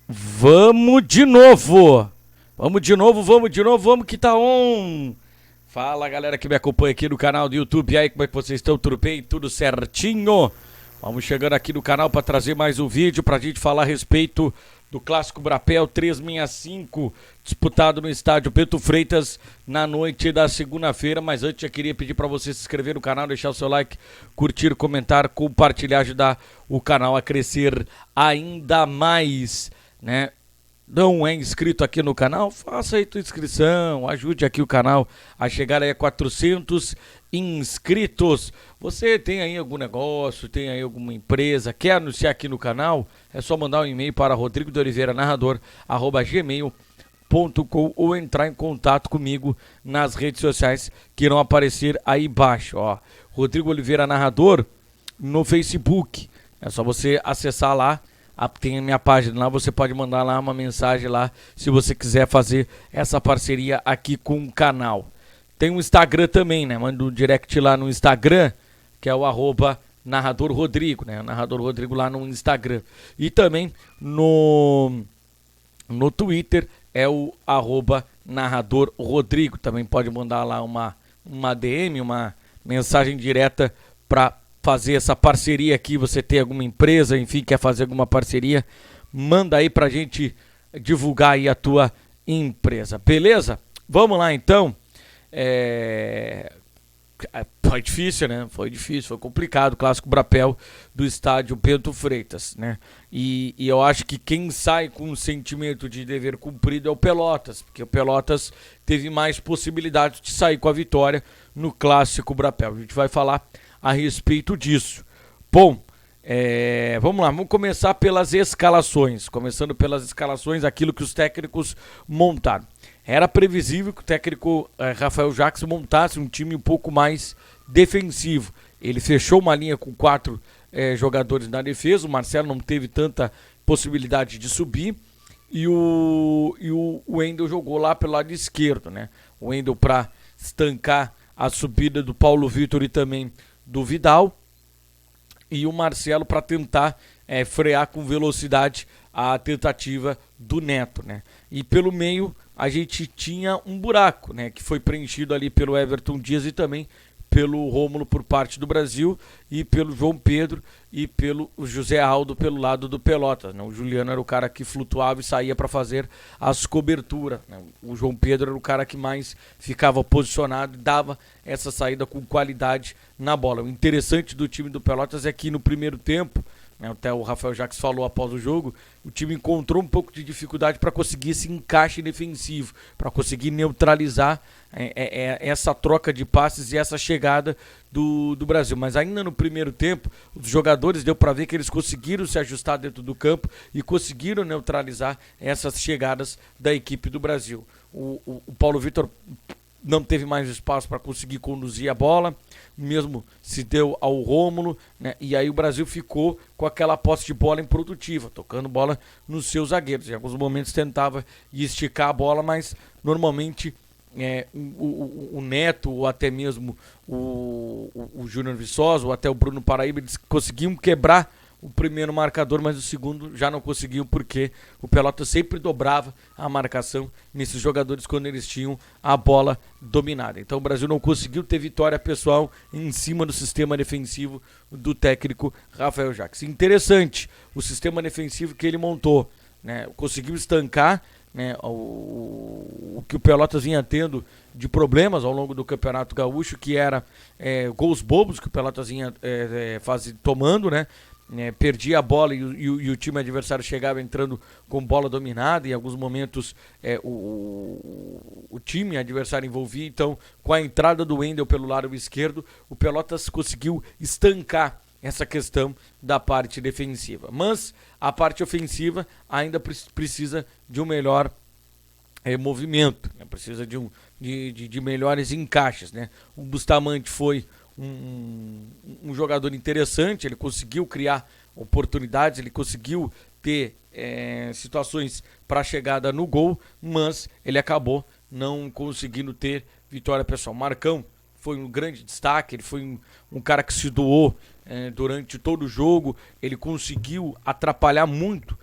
Vamos de novo! Vamos que tá on! Fala galera que me acompanha aqui no canal do YouTube. E aí, como é que vocês estão? Tudo bem? Tudo certinho? Vamos chegando aqui no canal para trazer mais um vídeo pra gente falar a respeito do Clássico Brapel 365, disputado no estádio Bento Freitas na noite da segunda-feira. Mas antes eu queria pedir para você se inscrever no canal, deixar o seu like, curtir, comentar, compartilhar, ajudar o canal a crescer ainda mais, né? Não é inscrito aqui no canal? Faça aí tua inscrição, ajude aqui o canal a chegar aí a 400 inscritos. Você tem aí algum negócio, tem aí alguma empresa, quer anunciar aqui no canal? É só mandar um e-mail para rodrigodoliveira.narrador@gmail.com ou entrar em contato comigo nas redes sociais que irão aparecer aí embaixo, ó. Rodrigo Oliveira Narrador no Facebook. É só você acessar lá. Tem a minha página lá, você pode mandar lá uma mensagem lá se você quiser fazer essa parceria aqui com o canal. Tem um Instagram também, né? Manda um direct lá no Instagram, que é o @narrador Rodrigo, né? Narrador Rodrigo lá no Instagram. E também no Twitter é o @narrador Rodrigo. Também pode mandar lá uma DM, uma mensagem direta para fazer essa parceria aqui. Você tem alguma empresa, enfim, quer fazer alguma parceria, manda aí pra gente divulgar aí a tua empresa, beleza? Vamos lá então. Foi difícil, né? Foi difícil, foi complicado o Clássico Brapel do estádio Bento Freitas, né? E eu acho que quem sai com o sentimento de dever cumprido é o Pelotas, porque o Pelotas teve mais possibilidades de sair com a vitória no Clássico Brapel. A gente vai falar a respeito disso. Bom, vamos lá, vamos começar pelas escalações. Começando pelas escalações, aquilo que os técnicos montaram. Era previsível que o técnico Rafael Jacques montasse um time um pouco mais defensivo. Ele fechou uma linha com 4 jogadores na defesa. O Marcelo não teve tanta possibilidade de subir. E o Wendel jogou lá pelo lado esquerdo, né? O Wendel para estancar a subida do Paulo Vitor e também do Vidal, e o Marcelo para tentar frear com velocidade a tentativa do Neto, né? E pelo meio a gente tinha um buraco, né? Que foi preenchido ali pelo Everton Dias e também pelo Rômulo por parte do Brasil e pelo João Pedro e pelo José Aldo pelo lado do Pelotas, né? O Juliano era o cara que flutuava e saía para fazer as coberturas, né? O João Pedro era o cara que mais ficava posicionado e dava essa saída com qualidade na bola. O interessante do time do Pelotas é que no primeiro tempo, né, até o Rafael Jacques falou após o jogo, o time encontrou um pouco de dificuldade para conseguir esse encaixe defensivo, para conseguir neutralizar essa troca de passes e essa chegada do Brasil. Mas ainda no primeiro tempo, os jogadores deu para ver que eles conseguiram se ajustar dentro do campo e conseguiram neutralizar essas chegadas da equipe do Brasil. O Paulo Vitor não teve mais espaço para conseguir conduzir a bola, mesmo se deu ao Rômulo, né? E aí o Brasil ficou com aquela posse de bola improdutiva, tocando bola nos seus zagueiros. Em alguns momentos tentava esticar a bola, mas normalmente o Neto ou até mesmo o Júnior Viçosa ou até o Bruno Paraíba, eles conseguiam quebrar o primeiro marcador, mas o segundo já não conseguiu porque o Pelotas sempre dobrava a marcação nesses jogadores quando eles tinham a bola dominada. Então o Brasil não conseguiu ter vitória pessoal em cima do sistema defensivo do técnico Rafael Jacques. Interessante o sistema defensivo que ele montou, né? Conseguiu estancar, né, o que o Pelotas vinha tendo de problemas ao longo do Campeonato Gaúcho, que era gols bobos que o Pelotas vinha tomando, né? Perdia a bola e o time adversário chegava entrando com bola dominada. Em alguns momentos o time adversário envolvia. Então, com a entrada do Wendel pelo lado esquerdo, o Pelotas conseguiu estancar essa questão da parte defensiva. Mas a parte ofensiva ainda precisa de um melhor movimento, né? Precisa de melhores encaixes, né? O Bustamante foi um jogador interessante, ele conseguiu criar oportunidades, ele conseguiu ter situações para chegada no gol, mas ele acabou não conseguindo ter vitória pessoal. Marcão foi um grande destaque, ele foi um cara que se doou durante todo o jogo, ele conseguiu atrapalhar muito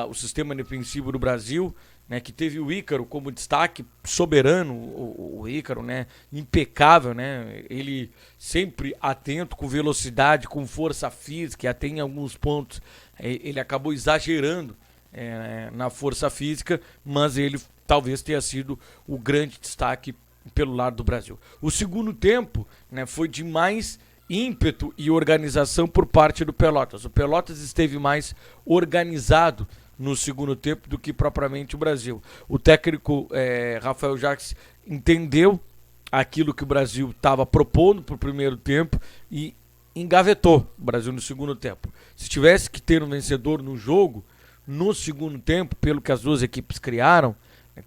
o sistema defensivo do Brasil, né, que teve o Ícaro como destaque soberano, o Ícaro, né, impecável, né, ele sempre atento, com velocidade, com força física, e até em alguns pontos ele acabou exagerando na força física, mas ele talvez tenha sido o grande destaque pelo lado do Brasil. O segundo tempo, né, foi de mais ímpeto e organização por parte do Pelotas. O Pelotas esteve mais organizado no segundo tempo do que propriamente o Brasil. O técnico Rafael Jacques entendeu aquilo que o Brasil estava propondo para o primeiro tempo e engavetou o Brasil no segundo tempo. Se tivesse que ter um vencedor no jogo, no segundo tempo, pelo que as duas equipes criaram,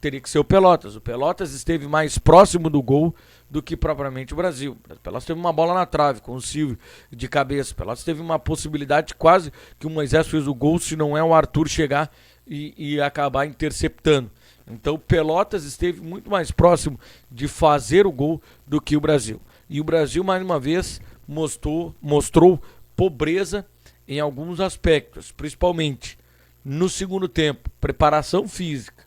teria que ser o Pelotas. O Pelotas esteve mais próximo do gol do que propriamente o Brasil. O Pelotas teve uma bola na trave com o Silvio de cabeça. O Pelotas teve uma possibilidade quase que o Moisés fez o gol, se não é o Arthur chegar e acabar interceptando. Então o Pelotas esteve muito mais próximo de fazer o gol do que o Brasil. E o Brasil, mais uma vez, mostrou pobreza em alguns aspectos, principalmente no segundo tempo, preparação física.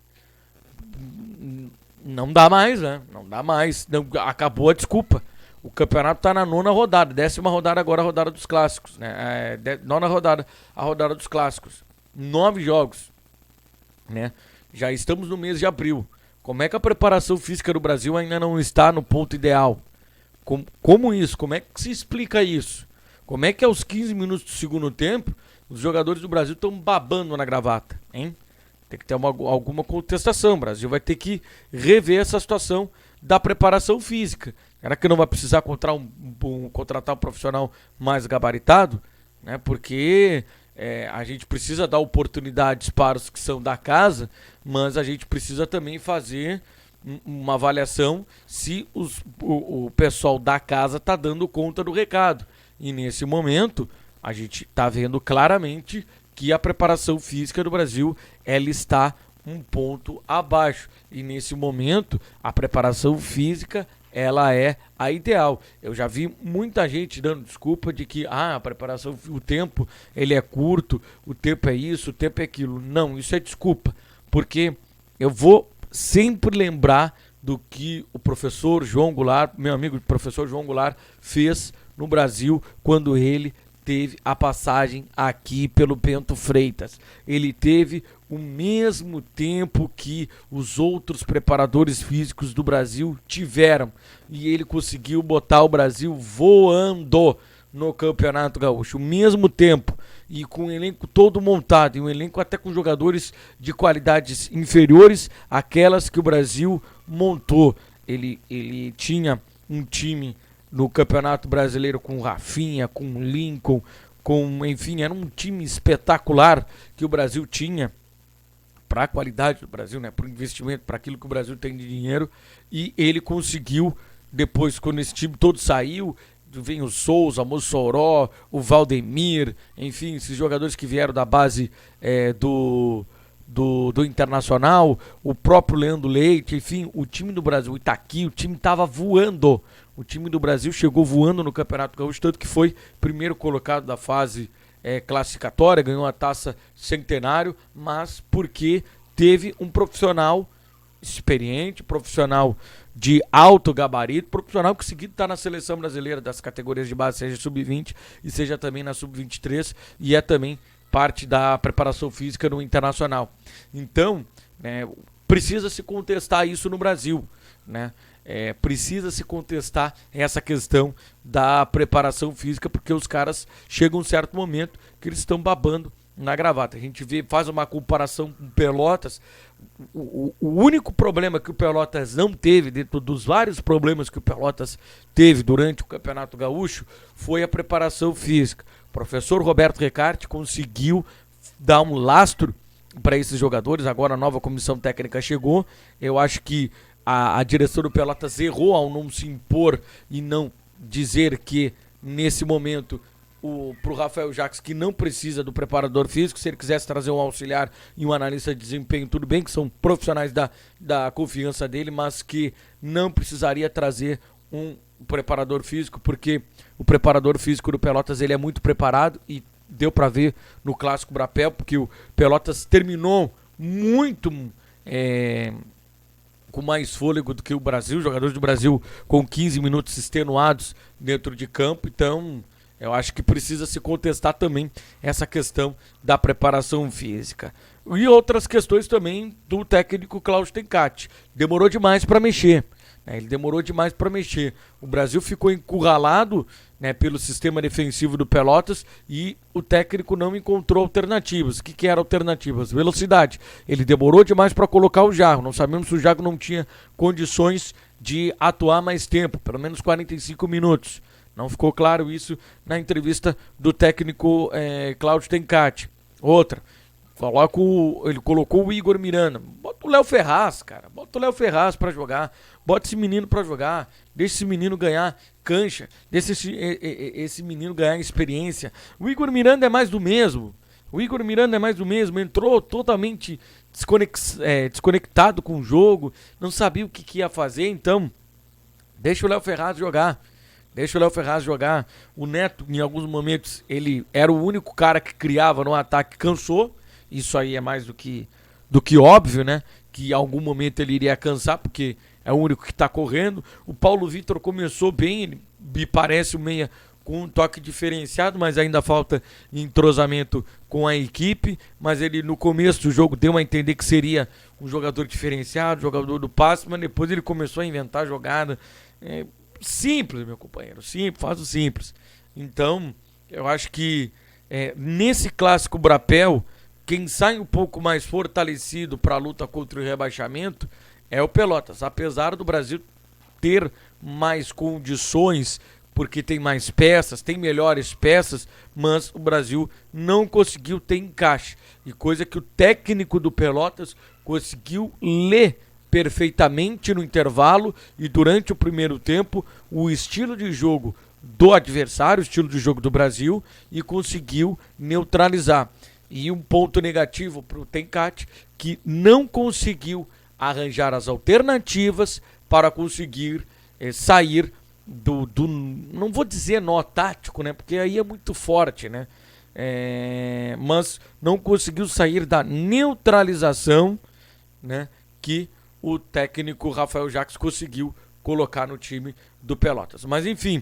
Não dá mais, né? Não dá mais. Não, acabou a desculpa. O campeonato tá na 9ª rodada. 10ª rodada agora, a rodada dos clássicos, né? 9ª rodada, a rodada dos clássicos. 9 jogos, né? Já estamos no mês de abril. Como é que a preparação física do Brasil ainda não está no ponto ideal? Como isso? Como é que se explica isso? Como é que aos 15 minutos do segundo tempo, os jogadores do Brasil estão babando na gravata, hein? Tem que ter alguma contestação. O Brasil vai ter que rever essa situação da preparação física. Será que não vai precisar contratar um profissional mais gabaritado? Né? Porque a gente precisa dar oportunidades para os que são da casa, mas a gente precisa também fazer uma avaliação se o pessoal da casa está dando conta do recado. E nesse momento, a gente está vendo claramente que a preparação física do Brasil ela está um ponto abaixo. E nesse momento, a preparação física ela é a ideal. Eu já vi muita gente dando desculpa de que a preparação, o tempo ele é curto, o tempo é isso, o tempo é aquilo. Não, isso é desculpa. Porque eu vou sempre lembrar do que o professor João Goulart, meu amigo professor João Goulart, fez no Brasil quando ele teve a passagem aqui pelo Bento Freitas. Ele teve o mesmo tempo que os outros preparadores físicos do Brasil tiveram. E ele conseguiu botar o Brasil voando no Campeonato Gaúcho. O mesmo tempo. E com o elenco todo montado. E um elenco até com jogadores de qualidades inferiores àquelas que o Brasil montou. Ele tinha um time no Campeonato Brasileiro com Rafinha, com Lincoln, enfim, era um time espetacular que o Brasil tinha para a qualidade do Brasil, né, para o investimento, para aquilo que o Brasil tem de dinheiro, e ele conseguiu, depois, quando esse time todo saiu, vem o Souza, Mossoró, o Valdemir, enfim, esses jogadores que vieram da base do Internacional, o próprio Leandro Leite, enfim, o time do Brasil, o Itaqui, o time estava voando. O time do Brasil chegou voando no Campeonato Gaúcho, tanto que foi primeiro colocado da fase classificatória, ganhou a taça Centenário, mas porque teve um profissional experiente, profissional de alto gabarito, profissional que seguido está na seleção brasileira das categorias de base, seja sub-20 e seja também na sub-23, e é também parte da preparação física no Internacional. Então, precisa se contestar isso no Brasil, né? Precisa se contestar essa questão da preparação física, porque os caras chegam um certo momento que eles estão babando na gravata. A gente faz uma comparação com Pelotas. O único problema que o Pelotas não teve, dentro dos vários problemas que o Pelotas teve durante o Campeonato Gaúcho, foi a preparação física. O professor Roberto Recarte conseguiu dar um lastro para esses jogadores. Agora a nova comissão técnica chegou. Eu acho que a direção do Pelotas errou ao não se impor e não dizer que, nesse momento, pro Rafael Jacques, que não precisa do preparador físico. Se ele quisesse trazer um auxiliar e um analista de desempenho, tudo bem, que são profissionais da confiança dele, mas que não precisaria trazer um preparador físico, porque o preparador físico do Pelotas ele é muito preparado e deu para ver no Clássico Brapel, porque o Pelotas terminou muito com mais fôlego do que o Brasil, jogadores do Brasil com 15 minutos extenuados dentro de campo, então eu acho que precisa se contestar também essa questão da preparação física. E outras questões também do técnico Cláudio Tencati. Demorou demais para mexer. Ele demorou demais para mexer. O Brasil ficou encurralado, né, pelo sistema defensivo do Pelotas e o técnico não encontrou alternativas. O que eram alternativas? Velocidade. Ele demorou demais para colocar o Jarro. Não sabemos se o Jarro não tinha condições de atuar mais tempo, pelo menos 45 minutos. Não ficou claro isso na entrevista do técnico Cláudio Tencati. Outra. Ele colocou o Igor Miranda. Bota o Léo Ferraz, cara. Bota o Léo Ferraz pra jogar. Bota esse menino pra jogar. Deixa esse menino ganhar cancha. Deixa esse menino ganhar experiência. O Igor Miranda é mais do mesmo. Entrou totalmente desconectado com o jogo. Não sabia o que ia fazer. Então, deixa o Léo Ferraz jogar. O Neto, em alguns momentos, ele era o único cara que criava no ataque. Cansou. Isso aí é mais do que óbvio, né? Que em algum momento ele iria cansar, porque é o único que está correndo. O Paulo Vitor começou bem, ele me parece um meia com um toque diferenciado, mas ainda falta entrosamento com a equipe. Mas ele no começo do jogo deu a entender que seria um jogador diferenciado, jogador do passe, mas depois ele começou a inventar jogada. Simples, meu companheiro, simples, faz o simples. Então, eu acho que nesse Clássico Brapel, quem sai um pouco mais fortalecido para a luta contra o rebaixamento é o Pelotas. Apesar do Brasil ter mais condições, porque tem mais peças, tem melhores peças, mas o Brasil não conseguiu ter encaixe. E coisa que o técnico do Pelotas conseguiu ler perfeitamente no intervalo e durante o primeiro tempo o estilo de jogo do adversário, o estilo de jogo do Brasil, e conseguiu neutralizar. E um ponto negativo para o Tencati, que não conseguiu arranjar as alternativas para conseguir sair do, não vou dizer nó tático, né? Porque aí é muito forte, né? Mas não conseguiu sair da neutralização, né, que o técnico Rafael Jacques conseguiu colocar no time do Pelotas. Mas enfim,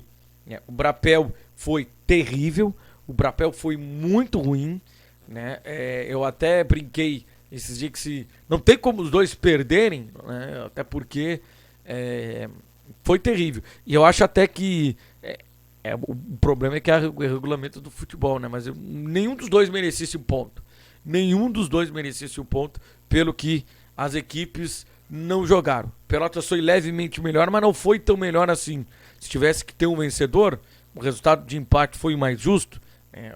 o Brapel foi terrível, o Brapel foi muito ruim, né? Eu até brinquei esses dias que não tem como os dois perderem, né? Até porque foi terrível. E eu acho até que o problema é que é o regulamento do futebol, né? Mas nenhum dos dois merecesse um ponto. Pelo que as equipes não jogaram. Pelotas foi levemente melhor, mas não foi tão melhor assim. Se tivesse que ter um vencedor, o resultado de empate foi o mais justo.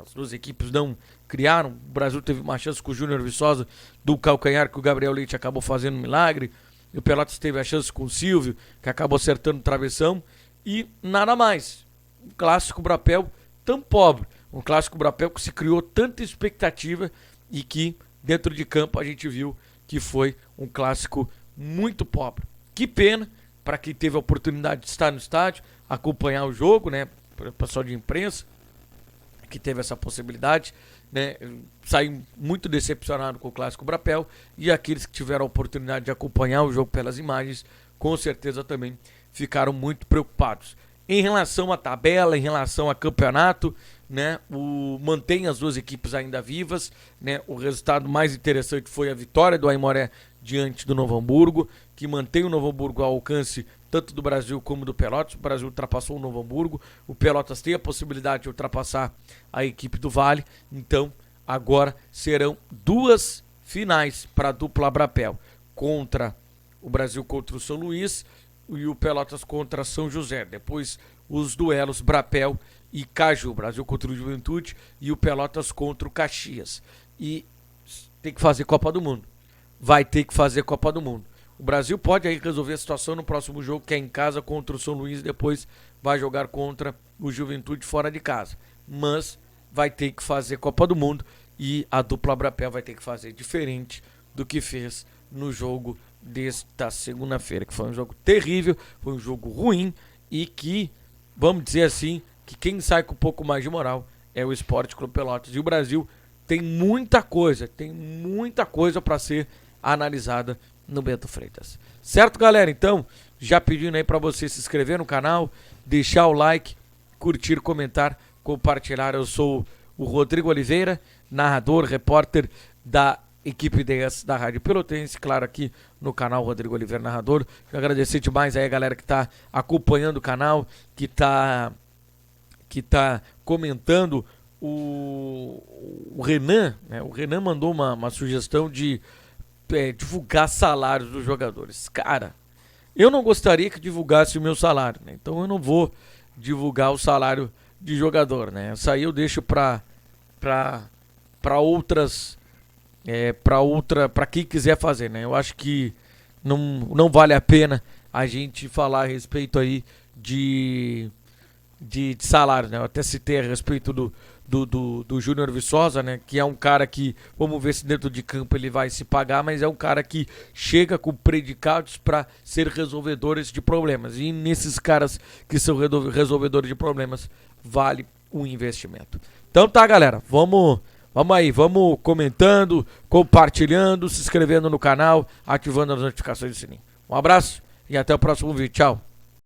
As duas equipes não criaram. O Brasil teve uma chance com o Júnior Viçosa do calcanhar, que o Gabriel Leite acabou fazendo um milagre. E o Pelotas teve a chance com o Silvio, que acabou acertando o travessão. E nada mais. Um Clássico Brapel tão pobre. Um Clássico Brapel que se criou tanta expectativa e que dentro de campo a gente viu que foi um clássico muito pobre. Que pena para quem teve a oportunidade de estar no estádio, acompanhar o jogo, né? O pessoal de imprensa que teve essa possibilidade, né? Saí muito decepcionado com o Clássico Brapel, e aqueles que tiveram a oportunidade de acompanhar o jogo pelas imagens, com certeza também ficaram muito preocupados. Em relação à tabela, em relação ao campeonato, né, mantém as duas equipes ainda vivas, né? O resultado mais interessante foi a vitória do Aimoré diante do Novo Hamburgo, que mantém o Novo Hamburgo ao alcance tanto do Brasil como do Pelotas. O Brasil ultrapassou o Novo Hamburgo, o Pelotas tem a possibilidade de ultrapassar a equipe do Vale. Então agora serão duas finais para a dupla Brapel, o Brasil contra o São Luís e o Pelotas contra São José. Depois os duelos Brapel e Caju, Brasil contra o Juventude e o Pelotas contra o Caxias. E tem que fazer Copa do Mundo. Vai ter que fazer Copa do Mundo. O Brasil pode aí resolver a situação no próximo jogo, que é em casa contra o São Luís, depois vai jogar contra o Juventude fora de casa. Mas vai ter que fazer Copa do Mundo e a dupla Brapel vai ter que fazer diferente do que fez no jogo desta segunda-feira, que foi um jogo terrível, foi um jogo ruim e que, vamos dizer assim, que quem sai com um pouco mais de moral é o Esporte Clube Pelotas. E o Brasil tem muita coisa para ser analisada no Bento Freitas. Certo, galera? Então, já pedindo aí para você se inscrever no canal, deixar o like, curtir, comentar, compartilhar. Eu sou o Rodrigo Oliveira, narrador, repórter da equipe 10 da Rádio Pelotense, claro, aqui no canal Rodrigo Oliveira Narrador. Quero agradecer demais aí a galera que tá acompanhando o canal, que tá comentando. O Renan, né? O Renan mandou uma sugestão de divulgar salários dos jogadores. Cara, eu não gostaria que divulgasse o meu salário, né? Então eu não vou divulgar o salário de jogador, né? Isso aí eu deixo para outras, para quem quiser fazer, né? Eu acho que não vale a pena a gente falar a respeito aí de salário, né? Eu até citei a respeito do Júnior Viçosa, né? Que é um cara que, vamos ver se dentro de campo ele vai se pagar, mas é um cara que chega com predicados para ser resolvedores de problemas. E nesses caras que são resolvedores de problemas, vale um investimento. Então tá, galera, vamos aí, vamos comentando, compartilhando, se inscrevendo no canal, ativando as notificações do sininho. Um abraço e até o próximo vídeo. Tchau.